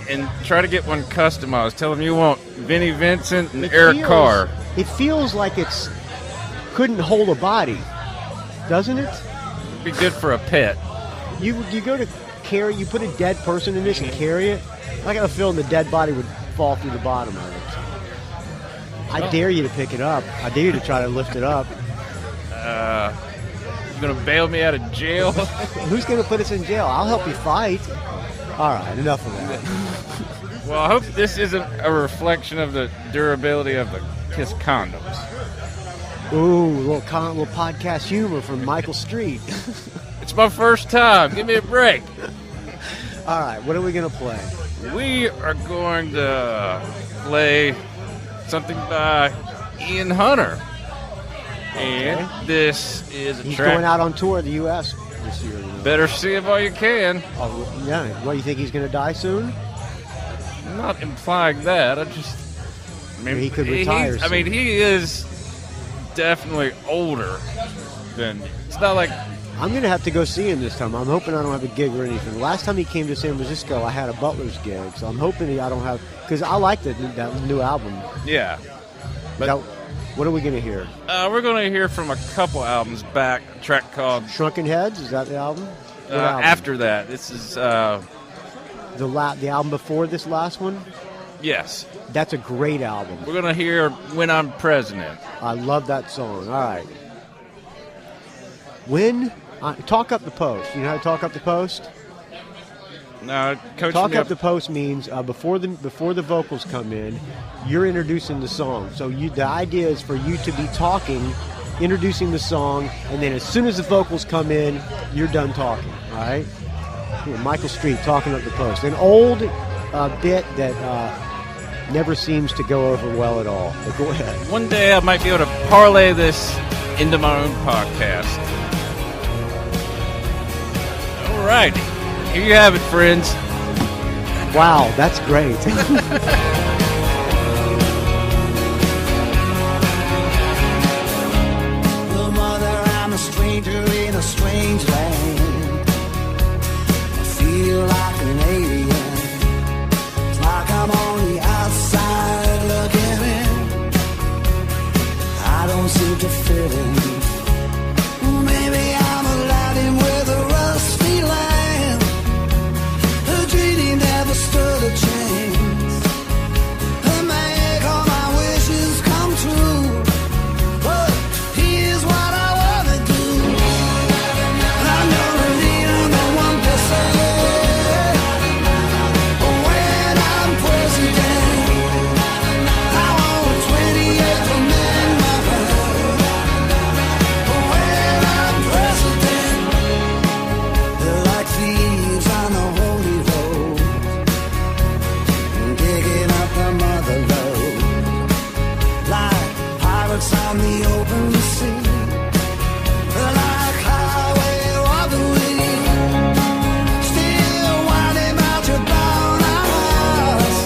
and try to get one customized. Tell them you want Vinnie Vincent and Eric Carr. It feels like it's couldn't hold a body, doesn't it? It'd be good for a pet. You go to carry, you put a dead person in this and carry it, I got a feeling the dead body would fall through the bottom of it. I dare you to pick it up. I dare you to try to lift it up. You gonna bail me out of jail? Who's going to put us in jail? I'll help you fight. All right, enough of that. Well, I hope this isn't a reflection of the durability of the Kiss condoms. Ooh, a little podcast humor from Michael Street. It's my first time. Give me a break. All right, what are we going to play? We are going to play something by Ian Hunter. And this is a He's track. going out on tour of the U.S. this year. You know. Better see him while you can. Oh, yeah. What, you think he's going to die soon? I'm not implying that. I mean, He could retire I mean, soon. he is definitely older than. It's not like. I'm going to have to go see him this time. I'm hoping I don't have a gig or anything. Last time he came to San Francisco, I had a Butler's gig, so I'm hoping I don't have, because I like that new album. Yeah. But Now, what are we going to hear? we're going to hear from a couple albums back. A track called. Shrunken Heads? Is that the album? What album? After that, this is. The album before this last one? Yes. That's a great album. We're going to hear When I'm President. I love that song. All right. Talk up the post. You know how to talk up the post? Now, Coach. Talk up the post means before the vocals come in, you're introducing the song. So the idea is for you to be talking, introducing the song, and then as soon as the vocals come in, you're done talking. All right? Here, Michael Street, talking up the post. An old bit that never seems to go over well at all. But go ahead. One day I might be able to parlay this into my own podcast. All right. Here you have it, friends. Wow, that's great. Well, mother, I'm a stranger in a strange land. I feel like an alien. It's like I'm on the outside looking in. I don't seem to fit in. Maybe I'm Aladdin with a rusty lamp. A genie never stood a chance. I make all my wishes come true. But here's what I wanna do. I'm gonna lean on the one percent. When I'm president, I want 28th Amendment. When I'm president, they're like thieves on the holy road, digging up the mother lode, like pirates on the open sea, like highway robbery, still whining about your brown eyes,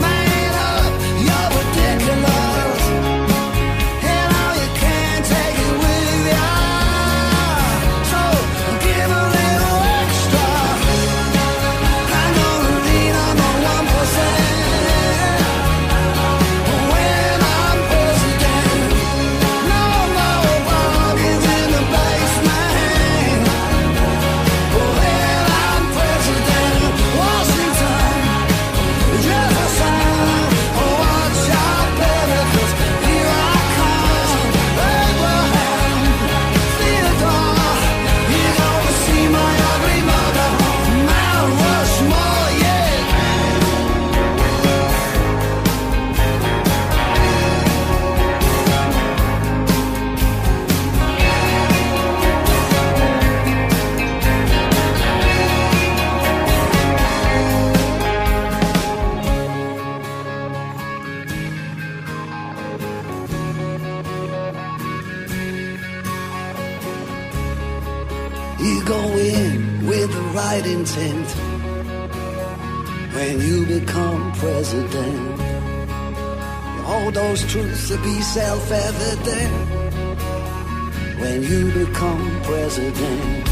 made up, you're ridiculous, and now you can't take it with ya, so give a little extra. I'm gonna lean on the 1%. When I'm president, no more bargains in the basement. When I'm president, Washington, Jefferson, watch out, baby, 'cause here I come. Abraham, Theodore, you're gonna see my ugly mother, Mount Rushmore, yeah. You go in with the right intent when you become president. All those truths will be self-evident when you become president.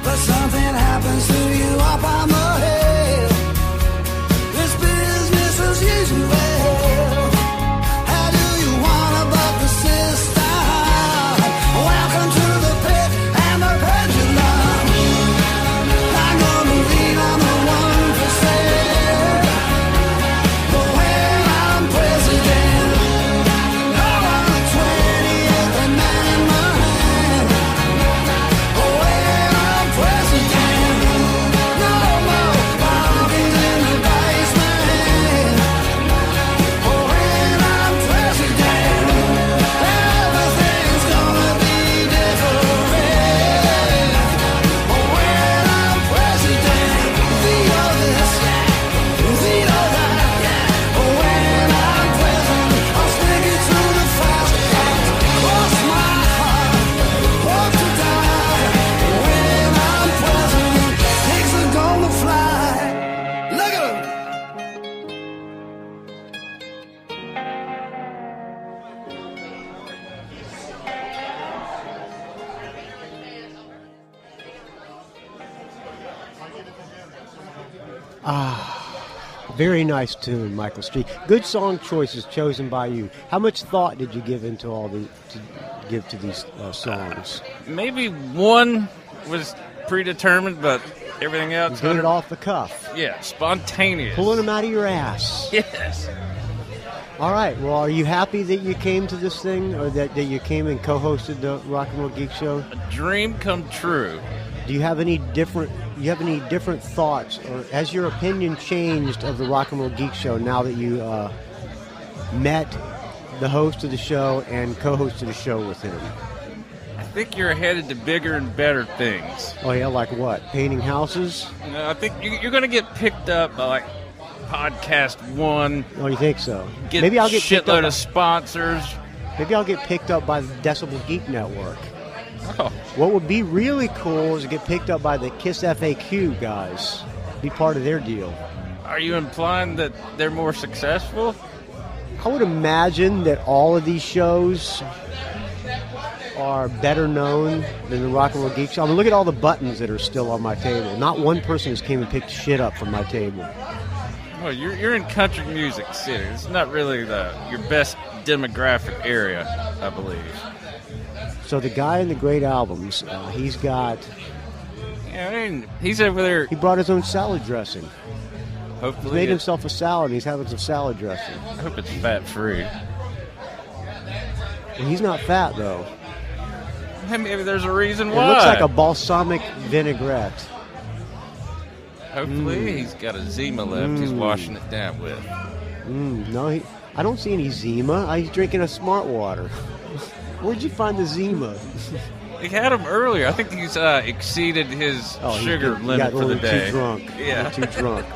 But something happens to you up on the hill. It's business as usual. How do you wanna buck the system? Welcome to the pit and the pendulum. I'm gonna lean on the 1%. Very nice tune, Michael Street. Good song choices chosen by you. How much thought did you give into give to these songs? Maybe one was predetermined, but everything else... You did it off the cuff. Yeah, spontaneous. Pulling them out of your ass. Yes. All right. Well, are you happy that you came to this thing, or that you came and co-hosted the Rock and Roll Geek Show? A dream come true. Do you have any different thoughts, or has your opinion changed of the Rock and Roll Geek Show now that you met the host of the show and co-hosted the show with him? I think you're headed to bigger and better things. Oh yeah, like what? Painting houses? No, I think you're going to get picked up by like Podcast One. Oh, you think so? Maybe I'll get shitload of sponsors. Maybe I'll get picked up by the Decibel Geek Network. Oh. What would be really cool is to get picked up by the Kiss FAQ guys. Be part of their deal. Are you implying that they're more successful? I would imagine that all of these shows are better known than the Rock and Roll Geek Show. I mean, look at all the buttons that are still on my table. Not one person has came and picked shit up from my table. Well, you're in country music city. It's not really your best demographic area, I believe. So the guy in the great albums, he's got... Yeah, I mean, he's over there... He brought his own salad dressing. Hopefully... He made himself a salad, and he's having some salad dressing. I hope it's fat-free. Well, he's not fat, though. Maybe there's a reason why. It looks like a balsamic vinaigrette. Hopefully he's got a Zima left he's washing it down with. No, I don't see any Zima. He's drinking a Smart Water. Where'd you find the Zima? He had him earlier. I think he's exceeded his sugar limit for the day. Too drunk. Yeah, too drunk.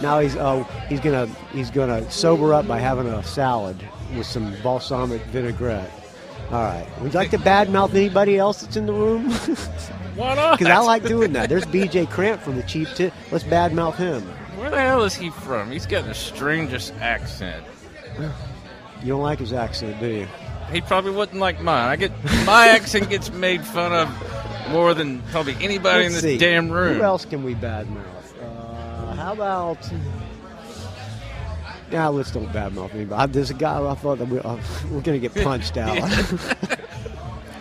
Now he's gonna sober up by having a salad with some balsamic vinaigrette. All right. Would you like to badmouth anybody else that's in the room? Why not? Because I like doing that. There's BJ Cramp from the Cheap Tip. Let's badmouth him. Where the hell is he from? He's got the strangest accent. You don't like his accent, do you? He probably wouldn't like mine. My accent gets made fun of more than probably anybody in this damn room. Who else can we badmouth? How about... Nah, let's don't badmouth anybody. There's a guy I thought that we're going to get punched out.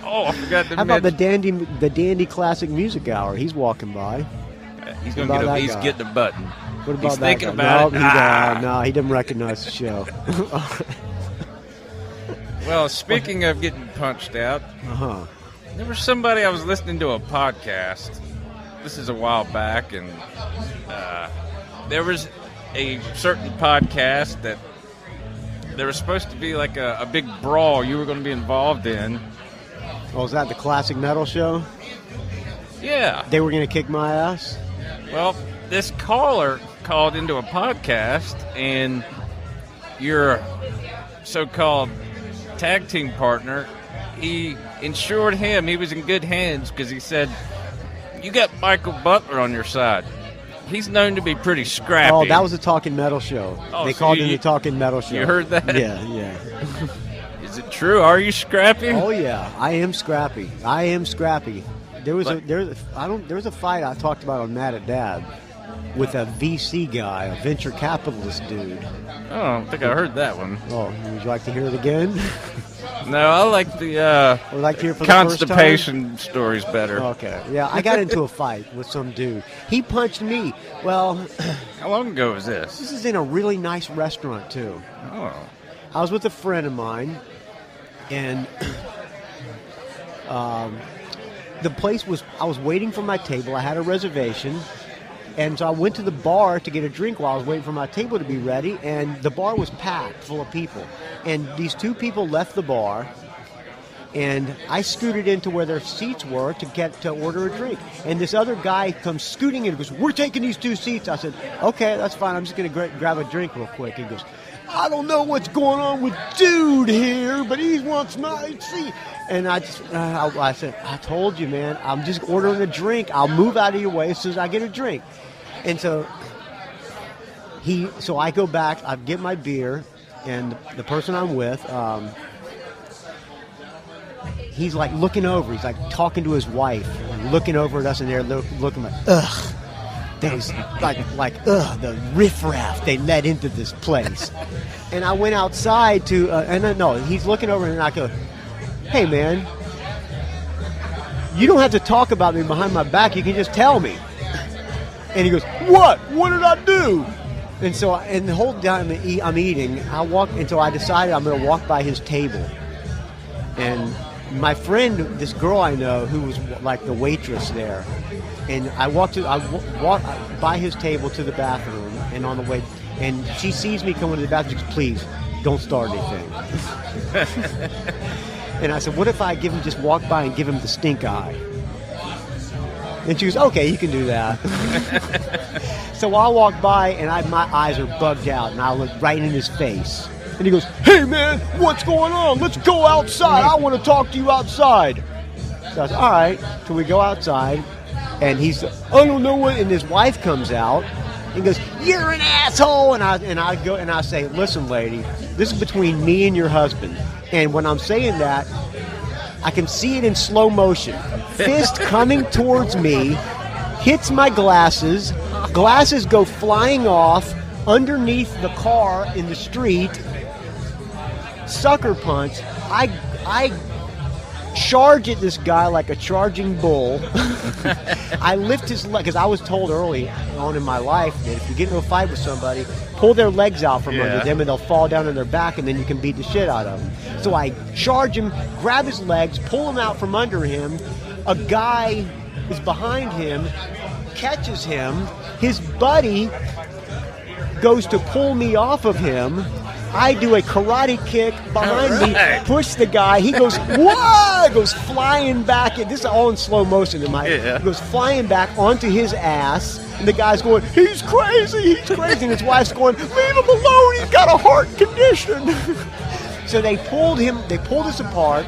Oh, I forgot to How about the Dandy Classic Music Hour? He's walking by. He's going to he's getting a button. What about he's that thinking guy? about it. No, he didn't recognize the show. Well, speaking of getting punched out, there was somebody I was listening to a podcast. This is a while back, and there was a certain podcast that there was supposed to be like a big brawl you were going to be involved in. Oh, was that the Classic Metal Show? Yeah. They were going to kick my ass? Well, this caller called into a podcast, and your so-called tag team partner, he insured him. He was in good hands because he said, you got Michael Butler on your side. He's known to be pretty scrappy. Oh, that was a Talking Metal Show. They called in the Talking Metal Show. You heard that? Yeah. Is it true? Are you scrappy? Oh yeah, I am scrappy. There was a fight I talked about on Mad at Dad with a VC guy, a venture capitalist dude. Oh, I don't think I heard that one. Oh, would you like to hear it again? No, I like the constipation stories better. Okay, yeah, I got into a fight with some dude. He punched me. Well, how long ago was this? This is in a really nice restaurant too. Oh, I was with a friend of mine, and the place was. I was waiting for my table. I had a reservation. And so I went to the bar to get a drink while I was waiting for my table to be ready, and the bar was packed full of people. And these two people left the bar, and I scooted into where their seats were to get to order a drink. And this other guy comes scooting in and goes, we're taking these two seats. I said, okay, that's fine. I'm just going to grab a drink real quick. He goes, I don't know what's going on with dude here, but he wants my seat. And I said, I told you, man, I'm just ordering a drink. I'll move out of your way as soon as I get a drink. And so I go back, I get my beer, and the person I'm with, he's like looking over. He's like talking to his wife and looking over at us, and they're looking like, ugh. There's the riffraff they let into this place. And I went outside to, he's looking over and I go, hey man, you don't have to talk about me behind my back, you can just tell me. And he goes, what? What did I do? And so, and the whole time I'm eating, I walk until I decided I'm going to walk by his table. And my friend, this girl I know, who was like the waitress there, and I walked by his table to the bathroom, and on the way, and she sees me coming to the bathroom. She goes, please, don't start anything. And I said, what if I just walk by and give him the stink eye? And she goes, okay, you can do that. So I walk by, and my eyes are bugged out, and I look right in his face. And he goes, hey, man, what's going on? Let's go outside. I want to talk to you outside. So I said, all right. So we go outside, and he's, I don't know what, and his wife comes out, and goes, you're an asshole. And I say, listen, lady, this is between me and your husband. And when I'm saying that, I can see it in slow motion. Fist coming towards me, hits my glasses. Glasses go flying off underneath the car in the street. Sucker punch. I charge at this guy like a charging bull. I lift his leg, because I was told early on in my life that if you get into a fight with somebody, pull their legs out from under them and they'll fall down on their back, and then you can beat the shit out of them. So I charge him, grab his legs, pull him out from under him. A guy is behind him, catches him. His buddy goes to pull me off of him. I do a karate kick behind me, push the guy. He goes, whoa! Goes flying back. This is all in slow motion in my head. He goes flying back onto his ass. And the guy's going, he's crazy, he's crazy. And his wife's going, leave him alone, he's got a heart condition. So they pulled us apart.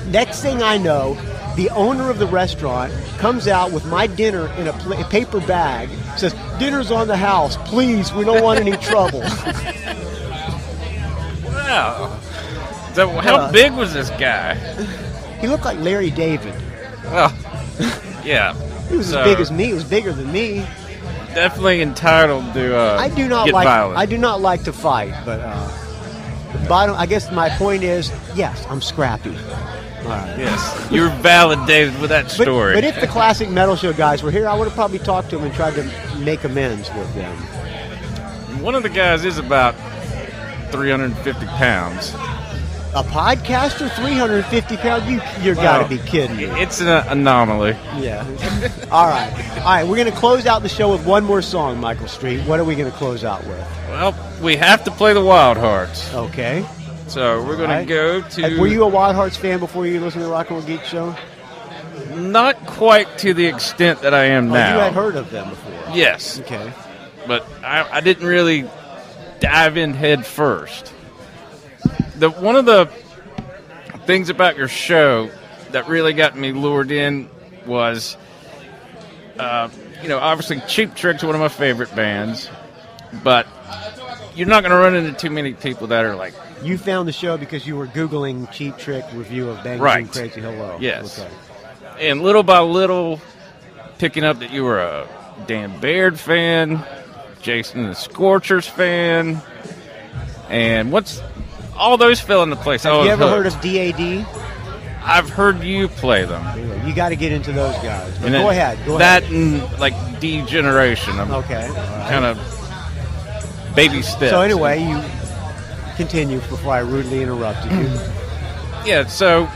Next thing I know, the owner of the restaurant comes out with my dinner in a paper bag, says, dinner's on the house, please, we don't want any trouble. Wow. So how big was this guy? He looked like Larry David. Oh, yeah. He was as big as me. He was bigger than me. Definitely entitled to get violent. I do not like to fight, but I guess my point is, yes, I'm scrappy. All right. Yes, you're validated with that story. But if the Classic Metal Show guys were here, I would have probably talked to them and tried to make amends with them. One of the guys is about 350 pounds. A podcaster, 350 pounds? You're got to be kidding me. It's an anomaly. Yeah. All right. We're going to close out the show with one more song, Michael Street. What are we going to close out with? Well, we have to play the Wild Hearts. Okay. So we're going to go to... Were you a Wild Hearts fan before you listened to the Rock and Roll Geek Show? Not quite to the extent that I am now. You had heard of them before? Yes. Okay. But I didn't really dive in head first. One of the things about your show that really got me lured in was, obviously Cheap Trick's one of my favorite bands, but you're not going to run into too many people that are like... You found the show because you were Googling Cheap Trick review of Bang right. Zoom Crazy Hello. Yes. Okay. And little by little, picking up that you were a Dan Baird fan, Jason and the Scorchers fan, and all those fell into place. Have you ever heard of DAD? I've heard you play them. You got to get into those guys. But Go ahead. That and like D-Generation. Okay. Kind of baby steps. So anyway, you continue before I rudely interrupted you. Yeah. So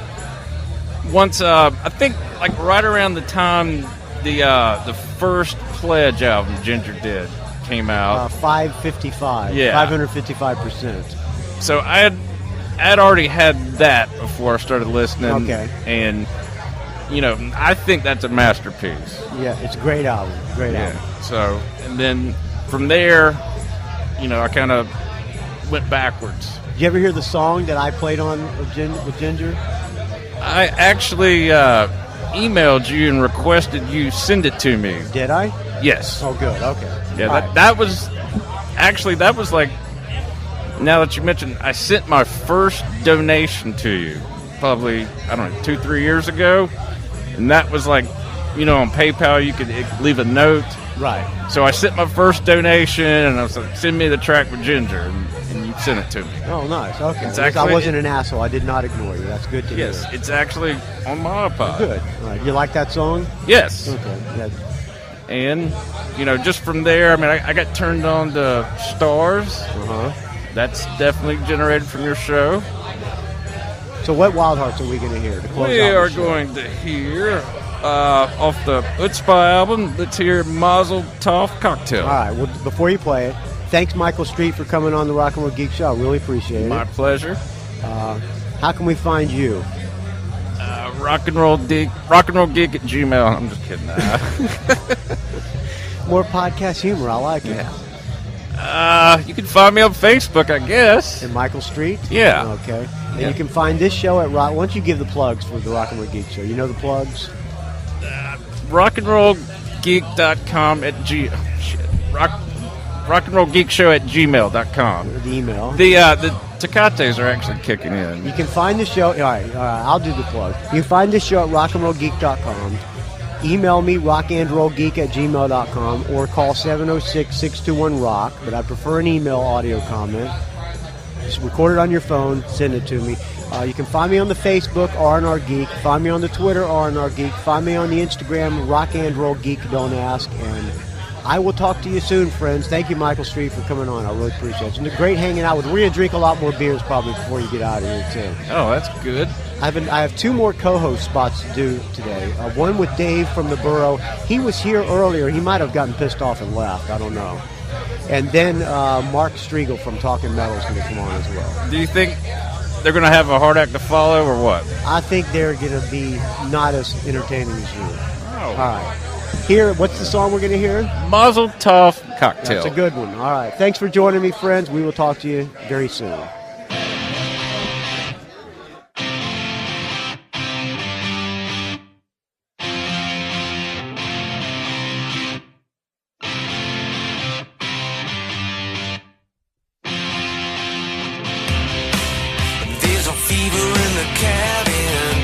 once I think like right around the time the first Pledge album Ginger did came out, 555. Yeah. 555%. So I had already had that before I started listening. Okay. And, I think that's a masterpiece. Yeah, it's a great album. Album. So, and then from there, I kind of went backwards. Did you ever hear the song that I played on with Ginger? I actually emailed you and requested you send it to me. Did I? Yes. Oh, good. Okay. Yeah, that was like... Now that you mentioned, I sent my first donation to you probably, 2-3 years ago. And that was like on PayPal you could leave a note. Right. So I sent my first donation, and I was like, send me the track with Ginger, and you sent it to me. Oh, nice. Okay. It's I actually- wasn't an asshole. I did not ignore you. That's good to hear. Yes, it's actually on my iPod. Good. All right. You like that song? Yes. Okay. Yeah. And, just from there, I mean, I got turned on to Stars. Uh-huh. That's definitely generated from your show. So what Wild Hearts are we going to hear to close We out the are show? going to hear, off the Utzpah album, let's hear Mazel Tov Cocktail. All right. Well, before you play it, thanks, Michael Street, for coming on the Rock and Roll Geek Show. I really appreciate My it. pleasure. How can we find you? Rock and roll geek at Gmail. I'm just kidding. More podcast humor. I like it. You can find me on Facebook, I guess. And Michael Street? Yeah. Okay. And Yeah. you can find this show at Rock. Why don't you give the plugs for the Rock and Roll Geek Show? You know the plugs? rockandrollgeek.com at rockandrollgeekshow at gmail.com. The email. The Tecates are actually kicking in. You can find the show. All right, I'll do the plug. You can find this show at rockandrollgeek.com. Email me, rockandrollgeek at gmail.com, or call 706-621-ROCK, but I prefer an email audio comment. Just record it on your phone, send it to me. You can find me on the Facebook, R&R Geek. Find me on the Twitter, R&R Geek. Find me on the Instagram, Rock and Roll Geek, don't ask. And I will talk to you soon, friends. Thank you, Michael Street, for coming on. I really appreciate it. It's been great hanging out with you. We're going to drink a lot more beers probably before you get out of here, too. Oh, that's good. I have two more co-host spots to do today. One with Dave from the Borough. He was here earlier. He might have gotten pissed off and left. I don't know. And then Mark Striegel from Talking Metal is going to come on as well. Do you think they're going to have a hard act to follow or what? I think they're going to be not as entertaining as you. Oh. All right. Here, what's the song we're going to hear? Mazel Tov Cocktail. That's a good one. All right. Thanks for joining me, friends. We will talk to you very soon. There's a fever in the cabin.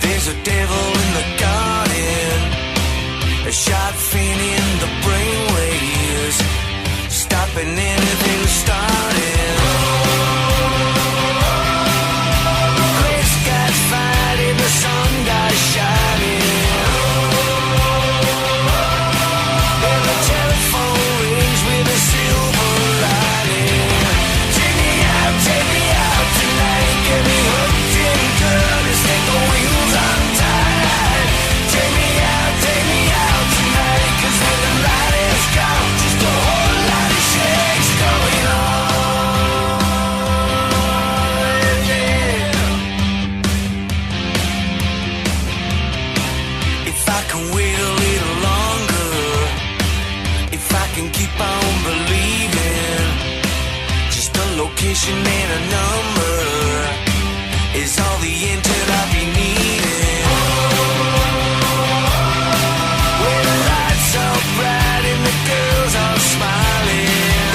There's a devil in the garden. A shot fin in the brainwaves, stopping anything starting. Gray skies fighting, the sun dies shining. And the telephone rings with a silver lining. Take me out tonight. Get me hooked in good and stick the wheels untied. Take me out tonight. 'Cause when the light is gone, just a whole lot of shakes going on. Yeah. If I can wait a little longer, if I can keep on believing, just a location and a number is all the intel I'll be needing. When the lights are bright and the girls are smiling,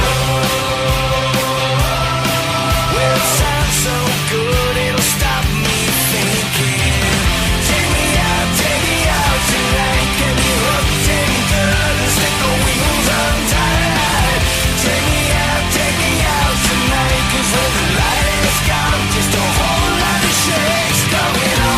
well, it sounds so good it'll stop me thinking. Take me out tonight. Get me hooked in good and stick the wheels untied. Take me out tonight. 'Cause when the light is gone, just a whole lot of shakes going on.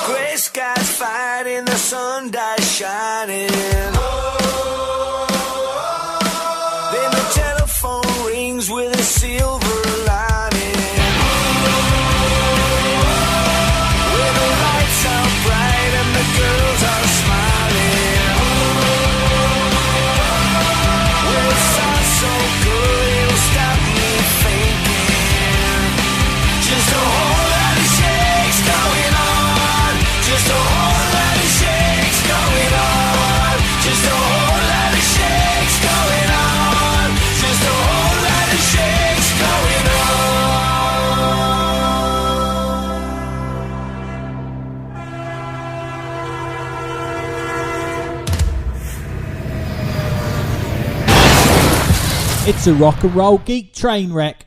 Gray skies fighting, the sun dies shining. Then the telephone rings with a silver lining. When the lights are bright and the girls are smiling, well, it sounds so good it'll stop me thinking. Just a whole lot of shakes going on. Just a whole lot of shakes going on. Just It's a rock and roll geek train wreck.